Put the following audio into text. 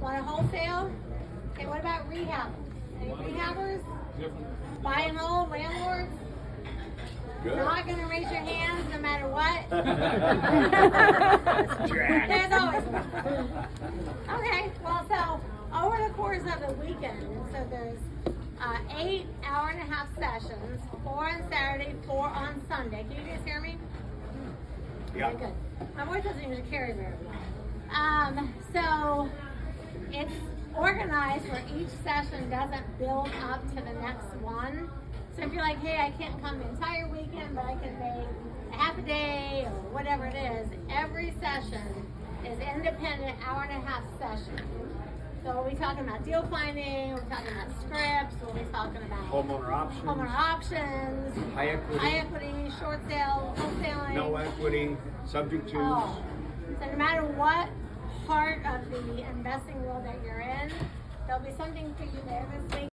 Want a wholesale? Okay, what about rehab? Any rehabbers? Buy and hold, landlords? Good. Not gonna raise your hands no matter what. There's always one. Okay, well, so over the course of the weekend, so there's 8 hour-and-a-half sessions, 4 on Saturday, 4 on Sunday. Can you guys hear me? Yeah. Okay, good. My voice doesn't usually carry very well. So it's organized where each session doesn't build up to the next one. So if you're like, hey, I can't come the entire weekend, but I can make a half a day or whatever it is, every session is independent hour-and-a-half session. So we'll be talking about deal finding, we're talking about scripts, we'll be talking about Homeowner options. high equity, short sale, wholesaling. No equity, subject to. Oh. So no matter what part of the investing world that you're in, there'll be something for you there this week.